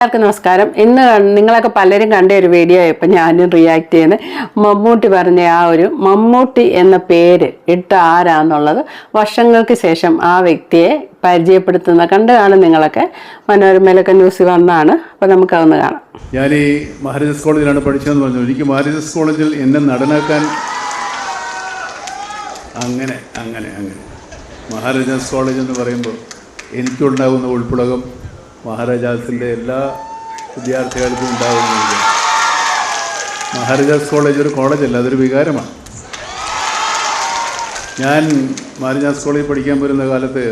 എല്ലാവർക്കും നമസ്കാരം. ഇന്ന് നിങ്ങളൊക്കെ പലരും കണ്ട ഒരു വീഡിയോ ഇപ്പം ഞാനും റിയാക്ട് ചെയ്യുന്നത്. മമ്മൂട്ടി പറഞ്ഞ ആ ഒരു മമ്മൂട്ടി എന്ന പേര് ഇട്ട ആരാന്നുള്ളത് വർഷങ്ങൾക്ക് ശേഷം ആ വ്യക്തിയെ പരിചയപ്പെടുത്തുന്ന കണ്ടാണ് നിങ്ങളൊക്കെ. മനോരമയിലൊക്കെ ന്യൂസ് വന്നാണ്. അപ്പം നമുക്കതൊന്ന് കാണാം. ഞാൻ ഈ മഹാരാജാസ് കോളേജിലാണ് പഠിച്ചതെന്ന് പറഞ്ഞു. എനിക്ക് മഹാരാജാസ് കോളേജിൽ എന്നെ നടനാക്കാൻ അങ്ങനെ അങ്ങനെ അങ്ങനെ മഹാരാജാസ് കോളേജ് എന്ന് പറയുമ്പോൾ എനിക്കുണ്ടാകുന്ന ഉൾപ്പുളകം മഹാരാജാസിൻ്റെ എല്ലാ വിദ്യാർത്ഥികൾക്കും ഉണ്ടാകുന്നില്ല. മഹാരാജാസ് കോളേജ് ഒരു കോളേജല്ല, അതൊരു വികാരമാണ്. ഞാൻ മഹാരാജാസ് കോളേജിൽ പഠിക്കാൻ വരുന്ന കാലത്ത്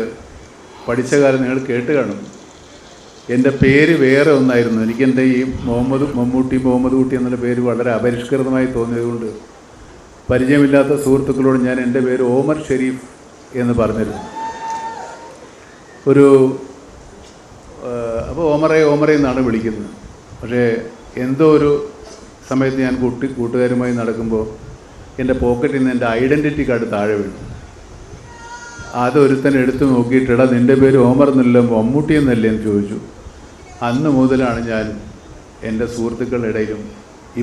പഠിച്ച കാലം നിങ്ങൾ കേട്ട് കാണും. എൻ്റെ പേര് വേറെ ഒന്നായിരുന്നു. എനിക്കെൻ്റെ ഈ മുഹമ്മദ് കുട്ടി എന്നുള്ള പേര് വളരെ അപരിഷ്കൃതമായി തോന്നിയതുകൊണ്ട് പരിചയമില്ലാത്ത സുഹൃത്തുക്കളോട് ഞാൻ എൻ്റെ പേര് ഓമർ ഷെരീഫ് എന്ന് പറഞ്ഞിരുന്നു. അപ്പോൾ ഓമറേ എന്നാണ് വിളിക്കുന്നത്. പക്ഷേ എന്തോ ഒരു സമയത്ത് ഞാൻ കൂട്ടുകാരുമായി നടക്കുമ്പോൾ എൻ്റെ പോക്കറ്റിൽ നിന്ന് എൻ്റെ ഐഡൻറ്റിറ്റി കാർഡ് താഴെ വീണു. അതൊരുത്തൻ എടുത്തു നോക്കിയിട്ടിടാ നിൻ്റെ പേര് ഓമർ എന്നല്ല മമ്മൂട്ടി എന്നല്ലേ എന്ന് ചോദിച്ചു. അന്ന് മുതലാണ് ഞാൻ എൻ്റെ സുഹൃത്തുക്കളുടെ ഇടയിലും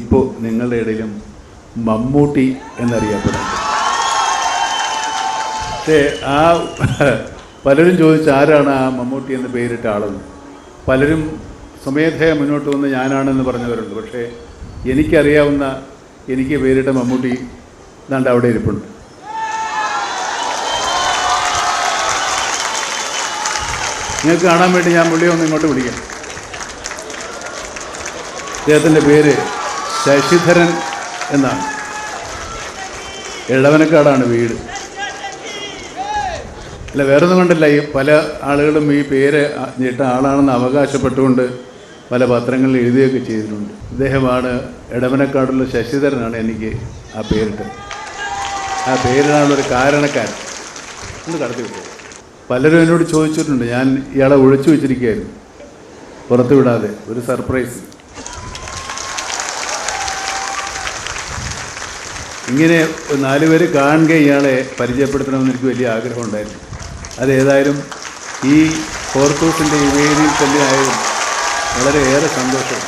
ഇപ്പോൾ നിങ്ങളുടെ ഇടയിലും മമ്മൂട്ടി എന്നറിയപ്പെടുന്നത്. പക്ഷേ പലരും ചോദിച്ചു ആരാണ് ആ മമ്മൂട്ടി എന്ന് പേരിട്ട ആളെന്ന്. പലരും സ്വമേധയാ മുന്നോട്ട് വന്ന് ഞാനാണെന്ന് പറഞ്ഞവരുണ്ട്. പക്ഷേ എനിക്കറിയാവുന്ന എനിക്ക് പേരിട്ട മമ്മൂട്ടി ദാണ്ട് അവിടെ ഇരിപ്പുണ്ട്. നിങ്ങൾക്ക് കാണാൻ വേണ്ടി ഞാൻ പുള്ളിയെ ഒന്ന് ഇങ്ങോട്ട് വിളിക്കാം. അദ്ദേഹത്തിൻ്റെ പേര് ശശിധരൻ എന്നാണ്. എടവനക്കാടാണ് വീട്. അല്ല, വേറൊന്നും കൊണ്ടല്ല, ഈ പല ആളുകളും ഈ പേര് ഇട്ട ആളാണെന്ന് അവകാശപ്പെട്ടുകൊണ്ട് പല പത്രങ്ങളിൽ എഴുതുകയൊക്കെ ചെയ്തിട്ടുണ്ട്. ഇദ്ദേഹമാണ് എടവനക്കാടുള്ള ശശിധരനാണ് എനിക്ക് ആ പേരിട്ടത്. ആ പേരിനാണൊരു കാരണക്കാരൻ. ഒന്ന് കടത്തി വിട്ടു. പലരും എന്നോട് ചോദിച്ചിട്ടുണ്ട്. ഞാൻ ഇയാളെ ഒളിച്ചു വെച്ചിരിക്കുകയായിരുന്നു, പുറത്തു വിടാതെ, ഒരു സർപ്രൈസ്. ഇങ്ങനെ 4 പേര് കാണുക ഇയാളെ പരിചയപ്പെടുത്തണമെന്ന് എനിക്ക് വലിയ ആഗ്രഹം ഉണ്ടായിരുന്നു. അതേതായാലും ഈ ഫോർത്തൂസിൻ്റെ ഈ വേദിയിൽ തന്നെ ആയാലും വളരെയേറെ സന്തോഷം.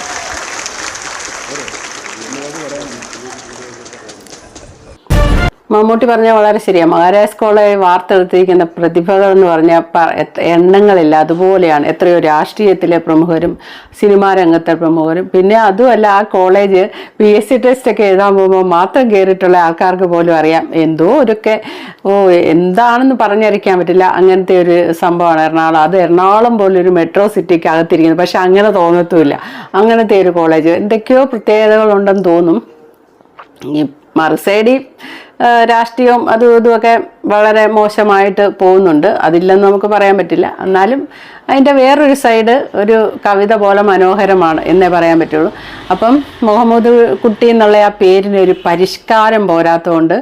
മമ്മൂട്ടി പറഞ്ഞാൽ വളരെ ശരിയാണ്. മഹാരാജാസ് കോളേജ് വാർത്തെടുത്തിരിക്കുന്ന പ്രതിഭകൾ എന്ന് പറഞ്ഞാൽ എണ്ണങ്ങളില്ല, അതുപോലെയാണ്. എത്രയോ രാഷ്ട്രീയത്തിലെ പ്രമുഖരും സിനിമാ രംഗത്തെ പ്രമുഖരും. പിന്നെ അതുമല്ല, ആ കോളേജ് PSC ടെസ്റ്റൊക്കെ എഴുതാൻ പോകുമ്പോൾ മാത്രം കയറിയിട്ടുള്ള ആൾക്കാർക്ക് പോലും അറിയാം എന്തോ ഒരുക്കെ എന്താണെന്ന് പറഞ്ഞറിയിക്കാൻ പറ്റില്ല. അങ്ങനത്തെ ഒരു സംഭവമാണ് എറണാകുളം. അത് എറണാകുളം പോലൊരു മെട്രോ സിറ്റിക്ക് അകത്തിരിക്കുന്നത്. പക്ഷെ അങ്ങനെ തോന്നത്തുമില്ല. അങ്ങനത്തെ ഒരു കോളേജ് എന്തൊക്കെയോ പ്രത്യേകതകളുണ്ടെന്ന് തോന്നും. ഈ മറുസൈഡി രാഷ്ട്രീയവും അതും ഇതുമൊക്കെ വളരെ മോശമായിട്ട് പോകുന്നുണ്ട്. അതില്ലെന്ന് നമുക്ക് പറയാൻ പറ്റില്ല. എന്നാലും അതിൻ്റെ വേറൊരു സൈഡ് ഒരു കവിത പോലെ മനോഹരമാണ് എന്നേ പറയാൻ പറ്റുള്ളൂ. അപ്പം മുഹമ്മദ് കുട്ടി എന്നുള്ള ആ പേരിനൊരു പരിഷ്കാരം പോരാത്തതുകൊണ്ട്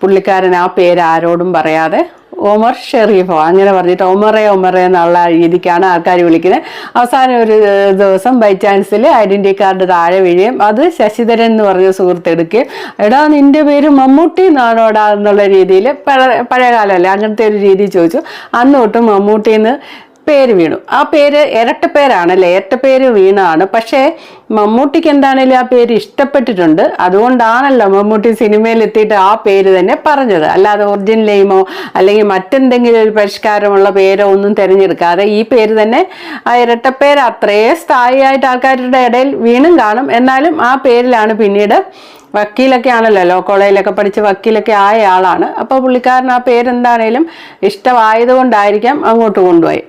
പുള്ളിക്കാരൻ ആ പേര് ആരോടും പറയാതെ ഓമർ ഷെരീഫോ അങ്ങനെ പറഞ്ഞിട്ട് ഒമറേ എന്നുള്ള രീതിക്കാണ് ആൾക്കാർ വിളിക്കുന്നത്. അവസാനം ഒരു ദിവസം ബൈ ചാൻസിൽ ഐഡൻറ്റി കാർഡ് താഴെ വീഴുകയും അത് ശശിധരൻ എന്ന് പറഞ്ഞ സുഹൃത്ത് എടുക്കുകയും എടാ നിൻ്റെ പേര് മമ്മൂട്ടി എന്നാണോടാ എന്നുള്ള രീതിയിൽ പഴയ കാലമല്ലേ അങ്ങനത്തെ ഒരു രീതി ചോദിച്ചു. അന്ന് തൊട്ട് മമ്മൂട്ടിന്ന് പേര് വീണു. ആ പേര് ഇരട്ടപ്പേരാണല്ലേ, ഇരട്ടപ്പേര് വീണാണ്. പക്ഷേ മമ്മൂട്ടിക്ക് എന്താണേലും ആ പേര് ഇഷ്ടപ്പെട്ടിട്ടുണ്ട്. അതുകൊണ്ടാണല്ലോ മമ്മൂട്ടി സിനിമയിൽ എത്തിയിട്ട് ആ പേര് തന്നെ പറഞ്ഞത്. അല്ലാതെ ഒറിജിനൽ നെയിമോ അല്ലെങ്കിൽ മറ്റെന്തെങ്കിലും ഒരു പരിഷ്കാരമുള്ള പേരോ ഒന്നും തിരഞ്ഞെടുക്കാതെ ഈ പേര് തന്നെ, ആ ഇരട്ടപ്പേര് അത്രയും സ്ഥായിയായിട്ട് ആൾക്കാരുടെ ഇടയിൽ വീണും കാണും. എന്നാലും ആ പേരിലാണ് പിന്നീട് വക്കീലൊക്കെ ആണല്ലോ, ലോ കോളേജിലൊക്കെ പഠിച്ച് വക്കീലൊക്കെ ആയ ആളാണ്. അപ്പോൾ പുള്ളിക്കാരൻ ആ പേരെന്താണേലും ഇഷ്ടമായതുകൊണ്ടായിരിക്കാം അങ്ങോട്ട് കൊണ്ടുപോയി.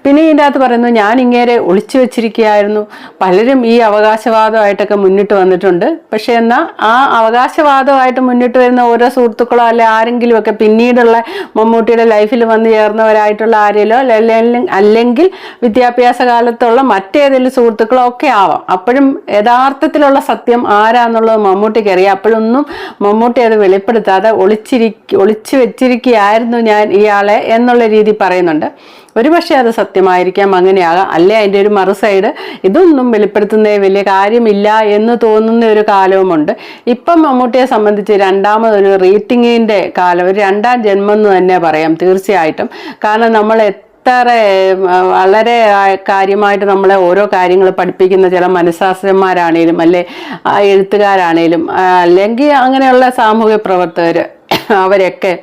പിന്നെ ഇതിൻ്റെ അകത്ത് പറയുന്നു ഞാൻ ഇങ്ങേരെ ഒളിച്ചു വെച്ചിരിക്കുകയായിരുന്നു. പലരും ഈ അവകാശവാദമായിട്ടൊക്കെ മുന്നിട്ട് വന്നിട്ടുണ്ട്. പക്ഷേ എന്നാൽ ആ അവകാശവാദമായിട്ട് മുന്നിട്ട് വരുന്ന ഓരോ സുഹൃത്തുക്കളോ അല്ലെ ആരെങ്കിലുമൊക്കെ പിന്നീടുള്ള മമ്മൂട്ടിയുടെ ലൈഫിൽ വന്നു ചേർന്നവരായിട്ടുള്ള ആരെങ്കിലും അല്ലെങ്കിൽ വിദ്യാഭ്യാസ കാലത്തുള്ള മറ്റേതെങ്കിലും സുഹൃത്തുക്കളോ ഒക്കെ ആവാം. അപ്പോഴും യഥാർത്ഥത്തിലുള്ള സത്യം ആരാന്നുള്ളത് മമ്മൂട്ടിക്ക് അറിയാം. അപ്പോഴൊന്നും മമ്മൂട്ടി അത് വെളിപ്പെടുത്താതെ ഒളിച്ചു വെച്ചിരിക്കുകയായിരുന്നു ഞാൻ ഇയാളെ എന്നുള്ള രീതി പറയുന്നുണ്ട്. ഒരുപക്ഷെ അത് സത്യമായിരിക്കാം, അങ്ങനെയാകാം. അല്ലെ അതിൻ്റെ ഒരു മറുസൈഡ് ഇതൊന്നും വെളിപ്പെടുത്തുന്നത് വലിയ കാര്യമില്ല എന്ന് തോന്നുന്ന ഒരു കാലവുമുണ്ട്. ഇപ്പം മമ്മൂട്ടിയെ സംബന്ധിച്ച് രണ്ടാമതൊരു റേറ്റിങ്ങിൻ്റെ കാലം, ഒരു 2ാം ജന്മം എന്ന് തന്നെ പറയാം തീർച്ചയായിട്ടും. കാരണം നമ്മൾ വളരെ കാര്യമായിട്ട് നമ്മളെ ഓരോ കാര്യങ്ങൾ പഠിപ്പിക്കുന്ന ചില മനഃശാസ്ത്രജ്ഞന്മാരാണേലും അല്ലെ എഴുത്തുകാരാണേലും അല്ലെങ്കിൽ അങ്ങനെയുള്ള സാമൂഹ്യ പ്രവർത്തകർ അവരൊക്കെ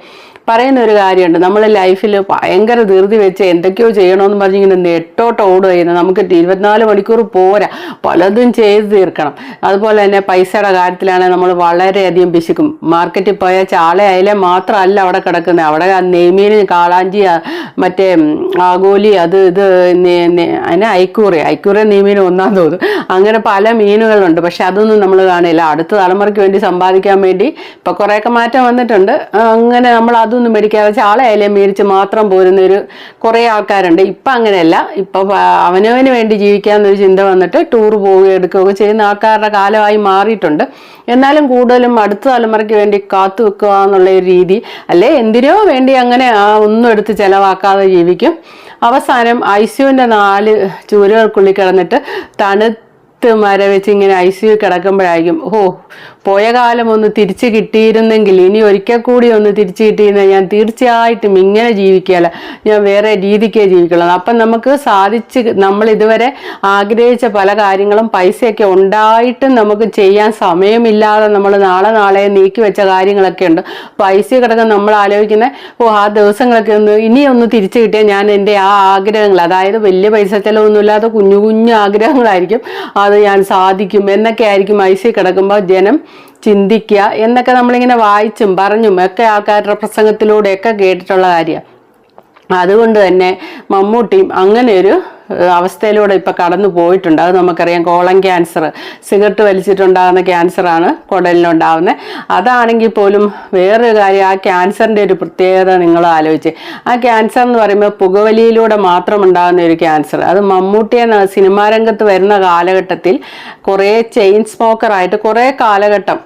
പറയുന്ന ഒരു കാര്യമുണ്ട്. നമ്മൾ ലൈഫിൽ ഭയങ്കര ധൃതി വെച്ച് എന്തൊക്കെയോ ചെയ്യണമെന്ന് പറഞ്ഞിങ്ങനെ നെട്ടോട്ട് ഓടുക ചെയ്യുന്നത്. നമുക്ക് 24 മണിക്കൂർ പോരാ, പലതും ചെയ്ത് തീർക്കണം. അതുപോലെ തന്നെ പൈസയുടെ കാര്യത്തിലാണെങ്കിൽ നമ്മൾ വളരെയധികം പിശുക്കും. മാർക്കറ്റിൽ പോയാൽ ചാളയായാലേ മാത്രമല്ല അവിടെ കിടക്കുന്നത്, അവിടെ നെയ്മീൻ, കാളാഞ്ചി, മറ്റേ ആഗോലി, അത് ഇത് അതിനെ ഐക്കൂറിയ നെയ്മീൻ ഒന്നാം തോന്നും. അങ്ങനെ പല മീനുകളുണ്ട്. പക്ഷെ അതൊന്നും നമ്മൾ കാണില്ല. അടുത്ത തലമുറയ്ക്ക് വേണ്ടി സമ്പാദിക്കാൻ വേണ്ടി ഇപ്പം കുറേയൊക്കെ മാറ്റം വന്നിട്ടുണ്ട്. അങ്ങനെ നമ്മൾ അതൊന്നും മേടിക്കാതെ ചാളയായാലും മേടിച്ച് മാത്രം പോരുന്നൊരു കുറേ ആൾക്കാരുണ്ട്. ഇപ്പം അങ്ങനെയല്ല. ഇപ്പം അവനവന് വേണ്ടി ജീവിക്കാമെന്നൊരു ചിന്ത വന്നിട്ട് ടൂർ പോവുകയും എടുക്കുകയൊക്കെ ചെയ്യുന്ന ആൾക്കാരുടെ കാലമായി മാറിയിട്ടുണ്ട്. എന്നാലും കൂടുതലും അടുത്ത തലമുറയ്ക്ക് വേണ്ടി കാത്തു വെക്കുക എന്നുള്ള ഒരു രീതി, അല്ലെ എന്തിനോ വേണ്ടി അങ്ങനെ ഒന്നും എടുത്ത് ചിലവാക്കാതെ ജീവിക്കും. അവസാനം ICUവിൻ്റെ 4 ചുവരുകൾക്കുള്ളിൽ കിടന്നിട്ട് മരവെച്ച് ഇങ്ങനെ ICU കിടക്കുമ്പോഴായിരിക്കും പോയ കാലം ഒന്ന് തിരിച്ചു കിട്ടിയിരുന്നെങ്കിൽ, ഇനി ഒരിക്കൽ കൂടി ഒന്ന് തിരിച്ചു കിട്ടിയിരുന്നെങ്കിൽ ഞാൻ തീർച്ചയായിട്ടും ഇങ്ങനെ ജീവിക്കുകയല്ല, ഞാൻ വേറെ രീതിക്കേ ജീവിക്കുള്ളൂ. അപ്പം നമുക്ക് നമ്മൾ ഇതുവരെ ആഗ്രഹിച്ച പല കാര്യങ്ങളും പൈസയൊക്കെ ഉണ്ടായിട്ടും നമുക്ക് ചെയ്യാൻ സമയമില്ലാതെ നമ്മൾ നാളെ നീക്കി വെച്ച കാര്യങ്ങളൊക്കെ ഉണ്ട്. പൈസ കിടക്കാൻ നമ്മൾ ആലോചിക്കുന്നത് ആ ദിവസങ്ങളൊക്കെ ഇനിയൊന്ന് തിരിച്ചു കിട്ടിയാൽ ഞാൻ എൻ്റെ ആ ആഗ്രഹങ്ങൾ, അതായത് വലിയ പൈസ ചിലവൊന്നുമില്ലാതെ കുഞ്ഞു കുഞ്ഞു ആഗ്രഹങ്ങളായിരിക്കും, അത് ഞാൻ സാധിക്കും എന്നൊക്കെ ആയിരിക്കും ICU കിടക്കുമ്പോൾ ജനം ചിന്തിക്കുക എന്നൊക്കെ നമ്മളിങ്ങനെ വായിച്ചും പറഞ്ഞും ഒക്കെ ആൾക്കാരുടെ പ്രസംഗത്തിലൂടെയൊക്കെ കേട്ടിട്ടുള്ള കാര്യമാണ്. അതുകൊണ്ട് തന്നെ മമ്മൂട്ടിയും അങ്ങനെ ഒരു അവസ്ഥയിലൂടെ ഇപ്പം കടന്നു പോയിട്ടുണ്ട്. അത് നമുക്കറിയാം. കോളൻ ക്യാൻസർ, സിഗരറ്റ് വലിച്ചിട്ടുണ്ടാകുന്ന ക്യാൻസറാണ് കുടലിനുണ്ടാകുന്നത്. അതാണെങ്കിൽ പോലും വേറൊരു കാര്യം, ആ ക്യാൻസറിൻ്റെ ഒരു പ്രത്യേകത നിങ്ങൾ ആലോചിച്ച്. ആ ക്യാൻസർ എന്ന് പറയുമ്പോൾ പുകവലിയിലൂടെ മാത്രം ഉണ്ടാകുന്ന ഒരു ക്യാൻസർ. അത് മമ്മൂട്ടിയെ സിനിമാ രംഗത്ത് വരുന്ന കാലഘട്ടത്തിൽ കുറേ ചെയിൻ സ്മോക്കറായിട്ട് കുറേ കാലഘട്ടം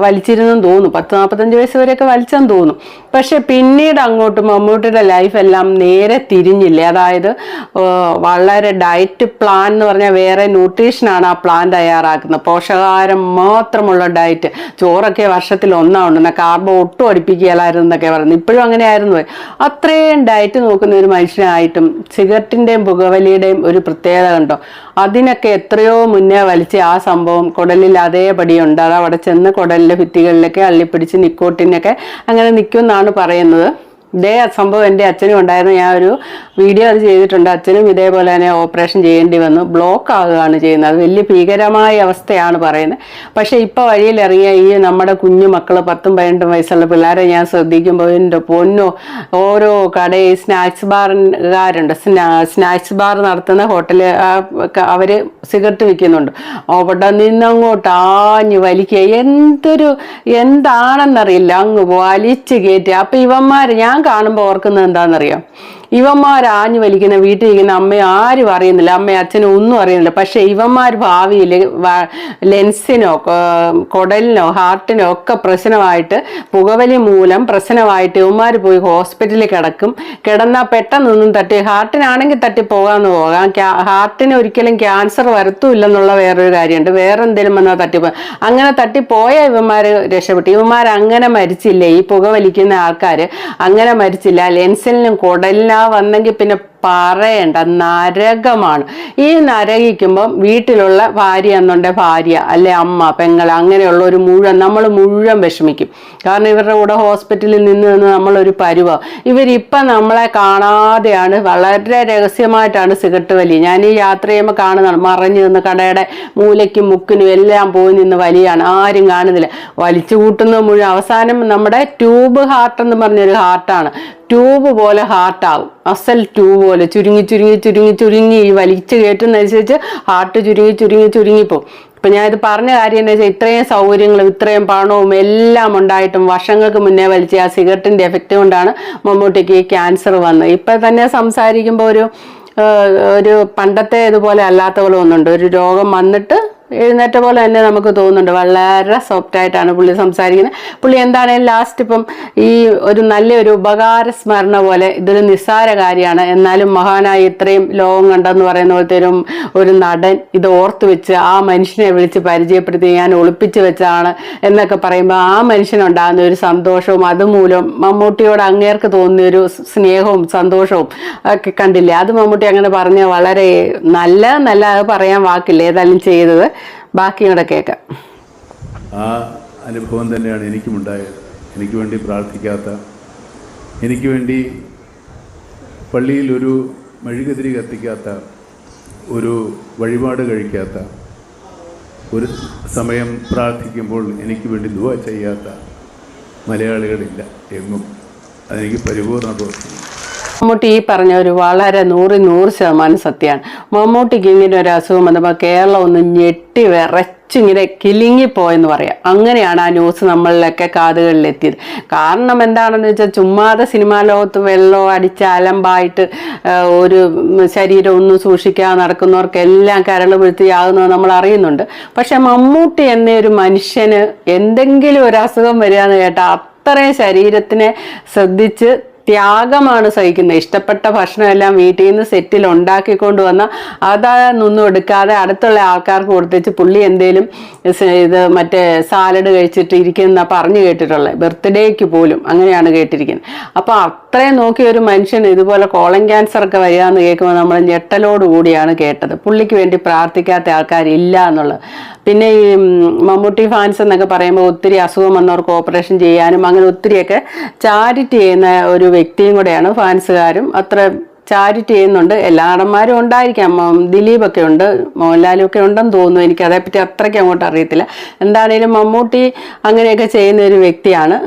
വലിച്ചിരുന്നെന്ന് തോന്നുന്നു. 40-45 വയസ്സ് വരെയൊക്കെ വലിച്ചെന്ന് തോന്നുന്നു. പക്ഷെ പിന്നീട് അങ്ങോട്ട് മമ്മൂട്ടിയുടെ ലൈഫ് എല്ലാം നേരെ തിരിഞ്ഞില്ലേ. അതായത് വളരെ ഡയറ്റ് പ്ലാൻ എന്ന് പറഞ്ഞാൽ വേറെ ന്യൂട്രീഷനാണ് ആ പ്ലാൻ തയ്യാറാക്കുന്നത്. പോഷകാഹാരം മാത്രമുള്ള ഡയറ്റ്. ചോറൊക്കെ വർഷത്തിൽ ഒന്നാണ്, കാർബോ ഒട്ടും അടുപ്പിക്കുകയല്ലായിരുന്നു എന്നൊക്കെ പറയുന്നത്. ഇപ്പോഴും അങ്ങനെ ആയിരുന്നു. അത്രയും ഡയറ്റ് നോക്കുന്ന ഒരു മനുഷ്യനായിട്ടും സിഗരറ്റിൻ്റെയും പുകവലിയുടെയും ഒരു പ്രത്യേകത കണ്ടോ. അതിനൊക്കെ എത്രയോ മുന്നേ വലിച്ച് ആ സംഭവം കുടലിൽ അതേപടിയുണ്ട്. അത് അവിടെ ചെന്ന് കുടലിലെ ഭിത്തികളിലൊക്കെ അള്ളിപ്പിടിച്ച് നിക്കോട്ടിനൊക്കെ അങ്ങനെ നിൽക്കുമെന്നാണ് പറയുന്നത്. ഇതേ സംഭവം എൻ്റെ അച്ഛനും ഉണ്ടായിരുന്നു. ഞാൻ ഒരു വീഡിയോ അത് ചെയ്തിട്ടുണ്ട്. അച്ഛനും ഇതേപോലെ തന്നെ ഓപ്പറേഷൻ ചെയ്യേണ്ടി വന്നു. ബ്ലോക്ക് ആകുകയാണ് ചെയ്യുന്നത്. അത് വലിയ ഭീകരമായ അവസ്ഥയാണ് പറയുന്നത്. പക്ഷേ ഇപ്പോൾ വഴിയിലിറങ്ങിയ ഈ നമ്മുടെ കുഞ്ഞു മക്കൾ 10-12 വയസ്സുള്ള പിള്ളേരെ ഞാൻ ശ്രദ്ധിക്കുമ്പോൾ എൻ്റെ പൊന്നോ, ഓരോ കടയിൽ സ്നാക്സ് ബാറുകാരുണ്ട്. സ്നാക്സ് ബാർ നടത്തുന്ന ഹോട്ടൽ അവർ സിഗരറ്റ് വിൽക്കുന്നുണ്ട്. അവിടെ നിന്നങ്ങോട്ട് ആഞ്ഞ് വലിക്കുക, എന്താണെന്നറിയില്ല, അങ്ങ് വലിച്ച് കയറ്റുക. അപ്പം ഇവന്മാർ ഞാൻ കാണുമ്പോൾ ഓർക്കുന്നത് എന്താണെന്നറിയാം, ഇവന്മാരാഞ്ഞു വലിക്കുന്ന വീട്ടിൽ ഇരിക്കുന്ന അമ്മയും ആരും അറിയുന്നില്ല, അമ്മയും അച്ഛനും ഒന്നും അറിയുന്നില്ല. പക്ഷെ ഇവന്മാർ ഭാവിയിൽ ലെൻസിനോ കുടലിനോ ഹാർട്ടിനോ ഒക്കെ പ്രശ്നമായിട്ട്, പുകവലി മൂലം പ്രശ്നമായിട്ട് ഇവന്മാർ പോയി ഹോസ്പിറ്റലിൽ കിടന്നാൽ പെട്ടെന്നൊന്നും ഹാർട്ടിനാണെങ്കിൽ തട്ടിപ്പോകാമെന്ന് പോകാം. ഹാർട്ടിന് ഒരിക്കലും ക്യാൻസർ വരത്തുമില്ലെന്നുള്ള വേറൊരു കാര്യമുണ്ട്. വേറെ എന്തെങ്കിലും വന്നാൽ അങ്ങനെ തട്ടിപ്പോയ ഇവന്മാർ രക്ഷപ്പെട്ടു. ഇവന്മാർ അങ്ങനെ മരിച്ചില്ലേ, ഈ പുകവലിക്കുന്ന ആൾക്കാർ അങ്ങനെ മരിച്ചില്ല. ലെൻസിനും കുടലിനും വന്നെങ്കിൽ പിന്നെ പറയണ്ട, നരകമാണ്. ഈ നരകിക്കുമ്പം വീട്ടിലുള്ള ഭാര്യ എന്നുണ്ടെ ഭാര്യ, അല്ലെ അമ്മ, പെങ്ങൾ, അങ്ങനെയുള്ള ഒരു നമ്മൾ മുഴുവൻ വിഷമിക്കും. കാരണം ഇവരുടെ കൂടെ ഹോസ്പിറ്റലിൽ നിന്ന് നമ്മളൊരു പരുവം. ഇവരിപ്പം നമ്മളെ കാണാതെയാണ്, വളരെ രഹസ്യമായിട്ടാണ് സിഗരറ്റ് വലി. ഞാൻ ഈ യാത്ര ചെയ്യുമ്പോൾ കാണുന്നതാണ്, മറഞ്ഞു നിന്ന് കടയുടെ മൂലയ്ക്കും മുക്കിനും എല്ലാം പോയി നിന്ന് വലിയാണ്, ആരും കാണുന്നില്ല. വലിച്ചു കൂട്ടുന്നത് മുഴുവൻ അവസാനം നമ്മുടെ ട്യൂബ് ഹാർട്ട് എന്ന് പറഞ്ഞൊരു ഹാർട്ടാണ്. ട്യൂബ് പോലെ ഹാർട്ടാവും, അസൽ ട്യൂബ് പോലെ ചുരുങ്ങി ഈ വലിച്ചു കയറ്റുന്നതനുസരിച്ച് ഹാർട്ട് ചുരുങ്ങിപ്പോവും. ഇപ്പം ഞാനിത് പറഞ്ഞ കാര്യം എന്താ വെച്ചാൽ, ഇത്രയും സൗകര്യങ്ങളും ഇത്രയും പണവും എല്ലാം ഉണ്ടായിട്ടും വർഷങ്ങൾക്ക് മുന്നേ വലിച്ച ആ സിഗരറ്റിൻ്റെ എഫക്റ്റ് കൊണ്ടാണ് മമ്മൂട്ടിക്ക് ഈ ക്യാൻസർ വന്നത്. ഇപ്പം തന്നെ സംസാരിക്കുമ്പോൾ ഒരു പണ്ടത്തെ ഇതുപോലെ അല്ലാത്ത പോലെ ഒന്നുണ്ട്. ഒരു രോഗം വന്നിട്ട് എഴുന്നേറ്റ പോലെ തന്നെ നമുക്ക് തോന്നുന്നുണ്ട്. വളരെ സോഫ്റ്റായിട്ടാണ് പുള്ളി സംസാരിക്കുന്നത്. പുള്ളി എന്താണേലും ലാസ്റ്റ് ഇപ്പം ഈ ഒരു നല്ലൊരു ഉപകാര സ്മരണ പോലെ, ഇതൊരു നിസ്സാര കാര്യമാണ്, എന്നാലും മഹാനായി ഇത്രയും ലോകം കണ്ടെന്ന് പറയുന്ന പോലത്തെ ഒരു നടൻ ഇത് ഓർത്ത് വെച്ച് ആ മനുഷ്യനെ വിളിച്ച് പരിചയപ്പെടുത്തി ഞാൻ ഒളിപ്പിച്ച് വെച്ചാണ് എന്നൊക്കെ പറയുമ്പോൾ ആ മനുഷ്യനുണ്ടാകുന്ന ഒരു സന്തോഷവും അതുമൂലം മമ്മൂട്ടിയോട് അങ്ങേർക്ക് തോന്നിയ ഒരു സ്നേഹവും സന്തോഷവും ഒക്കെ കണ്ടില്ലേ. അത് മമ്മൂട്ടി അങ്ങനെ പറഞ്ഞ വളരെ നല്ല അത് പറയാൻ വാക്കില്ല, ഏതായാലും ചെയ്തത്. ബാക്കി കൂടെ കേൾക്കാം. ആ അനുഭവം തന്നെയാണ് എനിക്കും ഉണ്ടായത്. എനിക്ക് വേണ്ടി പ്രാർത്ഥിക്കാത്ത, എനിക്ക് വേണ്ടി പള്ളിയിൽ ഒരു മെഴുകുതിരി കത്തിക്കാത്ത, ഒരു വഴിപാട് കഴിക്കാത്ത, ഒരു സമയം പ്രാർത്ഥിക്കുമ്പോൾ എനിക്ക് വേണ്ടി ദുആ ചെയ്യാത്ത മലയാളികളില്ല എങ്ങും. അതെനിക്ക് പരിപൂർണ്ണ ബോധ്യം. മമ്മൂട്ടി ഈ പറഞ്ഞ ഒരു വളരെ 100% സത്യമാണ്. മമ്മൂട്ടിക്ക് ഇങ്ങനെ ഒരു അസുഖം വന്നപ്പോൾ കേരളം ഒന്ന് ഞെട്ടി വിറച്ചിങ്ങനെ കിലുങ്ങിപ്പോയെന്ന് പറയാം. അങ്ങനെയാണ് ആ ന്യൂസ് നമ്മളിലൊക്കെ കാതുകളിലെത്തിയത്. കാരണം എന്താണെന്ന് വെച്ചാൽ ചുമ്മാതെ സിനിമാ ലോകത്ത് വെള്ളം അടിച്ച് അലമ്പായിട്ട് ഒരു ശരീരം ഒന്നും സൂക്ഷിക്കാതെ നടക്കുന്നവർക്കെല്ലാം കരൾ വീഴ്ത്തിയാകുന്നത് നമ്മൾ അറിയുന്നുണ്ട്. പക്ഷെ മമ്മൂട്ടി എന്ന ഒരു മനുഷ്യന് എന്തെങ്കിലും ഒരു അസുഖം വരിക എന്ന് കേട്ടാൽ അത്രയും ശരീരത്തിനെ ശ്രദ്ധിച്ച് ത്യാഗമാണ് സഹിക്കുന്നത്. ഇഷ്ടപ്പെട്ട ഭക്ഷണമെല്ലാം വീട്ടിൽ നിന്ന് സെറ്റിൽ ഉണ്ടാക്കിക്കൊണ്ട് വന്ന അതൊന്നും എടുക്കാതെ അടുത്തുള്ള ആൾക്കാർക്ക് കൊടുത്തേച്ച് പുള്ളി എന്തേലും ഇത് മറ്റേ സാലഡ് കഴിച്ചിട്ട് ഇരിക്കുന്ന പറഞ്ഞു കേട്ടിട്ടുള്ളത്. ബർത്ത്ഡേക്ക് പോലും അങ്ങനെയാണ് കേട്ടിരിക്കുന്നത്. അപ്പോൾ അത്രയും നോക്കിയ ഒരു മനുഷ്യൻ ഇതുപോലെ കോളൻ ക്യാൻസർ ഒക്കെ വരിക എന്ന് കേൾക്കുമ്പോൾ നമ്മൾ ഞെട്ടലോടുകൂടിയാണ് കേട്ടത്. പുള്ളിക്ക് വേണ്ടി പ്രാർത്ഥിക്കാത്ത ആൾക്കാരില്ല എന്നുള്ളത്. പിന്നെ ഈ മമ്മൂട്ടി ഫാൻസ് എന്നൊക്കെ പറയുമ്പോൾ ഒത്തിരി അസുഖം വന്നവർക്ക് ഓപ്പറേഷൻ ചെയ്യാനും അങ്ങനെ ഒത്തിരിയൊക്കെ ചാരിറ്റി ചെയ്യുന്ന ഒരു വ്യക്തിയും കൂടെയാണ്. ഫാൻസുകാരും അത്ര ചാരിറ്റി ചെയ്യുന്നുണ്ട്. എല്ലാ നടന്മാരും ഉണ്ടായിരിക്കാം. ദിലീപൊക്കെ ഉണ്ട്, മോഹൻലാലും ഒക്കെ ഉണ്ടെന്ന് തോന്നുന്നു. എനിക്ക് അതേപ്പറ്റി അത്രയ്ക്ക് അങ്ങോട്ട് അറിയത്തില്ല. എന്താണേലും മമ്മൂട്ടി അങ്ങനെയൊക്കെ ചെയ്യുന്ന ഒരു വ്യക്തിയാണ്.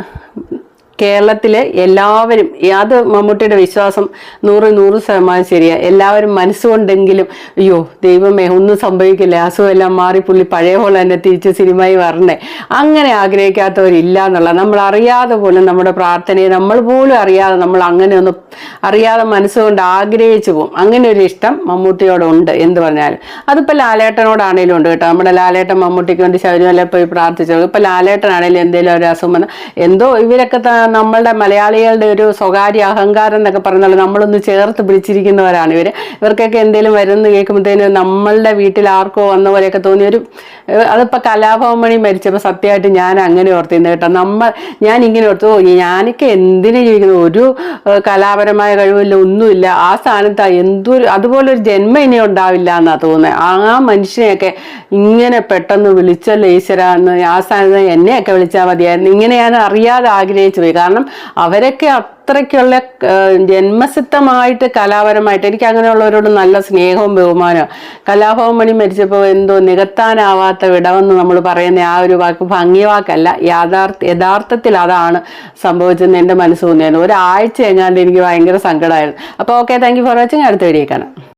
കേരളത്തിലെ എല്ലാവരും, അത് മമ്മൂട്ടിയുടെ വിശ്വാസം 100% ശരിയാണ്. എല്ലാവരും മനസ്സുകൊണ്ടെങ്കിലും അയ്യോ ദൈവമേ ഒന്നും സംഭവിക്കില്ല, അസുഖമെല്ലാം മാറി പുള്ളി പഴയ പോലെ തന്നെ തിരിച്ച് സിനിമയിൽ വരണേ, അങ്ങനെ ആഗ്രഹിക്കാത്തവരില്ല എന്നുള്ള, നമ്മൾ അറിയാതെ പോലും നമ്മുടെ പ്രാർത്ഥനയെ നമ്മൾ പോലും അറിയാതെ നമ്മൾ അങ്ങനെ ഒന്ന് അറിയാതെ മനസ്സുകൊണ്ട് ആഗ്രഹിച്ചു പോകും. അങ്ങനെ ഒരു ഇഷ്ടം മമ്മൂട്ടിയോടുണ്ട് എന്ത് പറഞ്ഞാലും. അതിപ്പോൾ ലാലേട്ടനോടാണേലും ഉണ്ട് കേട്ടോ. നമ്മുടെ ലാലേട്ടൻ മമ്മൂട്ടിക്ക് വേണ്ടി ശബരിമല പോയി പ്രാർത്ഥിച്ചത്. ഇപ്പോൾ ലാലേട്ടനാണേലും എന്തെങ്കിലും ഒരു അസുഖം വന്നാൽ എന്തോ ഇവരൊക്കെ നമ്മളുടെ മലയാളികളുടെ ഒരു സ്വകാര്യ അഹങ്കാരം എന്നൊക്കെ പറഞ്ഞാൽ നമ്മളൊന്ന് ചേർത്ത് പിടിച്ചിരിക്കുന്നവരാണ് ഇവർ. ഇവർക്കൊക്കെ എന്തെങ്കിലും വരുമെന്ന് കേൾക്കുമ്പോഴത്തേനും നമ്മളുടെ വീട്ടിൽ ആർക്കോ വന്ന പോലെയൊക്കെ തോന്നിയൊരു, അതിപ്പോൾ കലാഭവൻ മണി മരിച്ചപ്പോൾ സത്യമായിട്ട് ഞാൻ അങ്ങനെ ഓർത്തിരുന്നു കേട്ടോ. ഞാൻ ഇങ്ങനെ ഓർത്തു, ഞാനൊക്കെ എന്തിനു ജീവിക്കുന്നു, ഒരു കലാപരമായ കഴിവില്ല, ഒന്നുമില്ല, ആ സ്ഥാനത്ത് എന്തൊരു അതുപോലൊരു ജന്മം ഇനി ഉണ്ടാവില്ല എന്നാണ് തോന്നുന്നത്. ആ മനുഷ്യനെയൊക്കെ ഇങ്ങനെ പെട്ടെന്ന് വിളിച്ചല്ലോ ഈശ്വര എന്ന്, ആ സ്ഥാനത്ത് എന്നെയൊക്കെ വിളിച്ചാൽ മതിയായിരുന്നു. ഇങ്ങനെ ഞാൻ അറിയാതെ ആഗ്രഹിച്ചു പോയി. കാരണം അവരൊക്കെ അത്രയ്ക്കുള്ള ജന്മസിദ്ധമായിട്ട് കലാപരമായിട്ട് എനിക്ക് അങ്ങനെയുള്ളവരോട് നല്ല സ്നേഹവും ബഹുമാനവും. കലാഭവൻ മണി മരിച്ചപ്പോൾ എന്തോ നികത്താനാവാത്ത വിടവെന്ന് നമ്മൾ പറയുന്ന ആ ഒരു വാക്ക് ഭംഗി വാക്കല്ല, യഥാർത്ഥത്തിൽ അതാണ് സംഭവിച്ചതെന്ന് എൻ്റെ മനസ്സ് തോന്നിയായിരുന്നു. ഒരാഴ്ച എങ്ങാണ്ട് എനിക്ക് ഭയങ്കര സങ്കടമായിരുന്നു. അപ്പോൾ okay, thank you for watching. അടുത്ത വീഡിയോ കാണാം.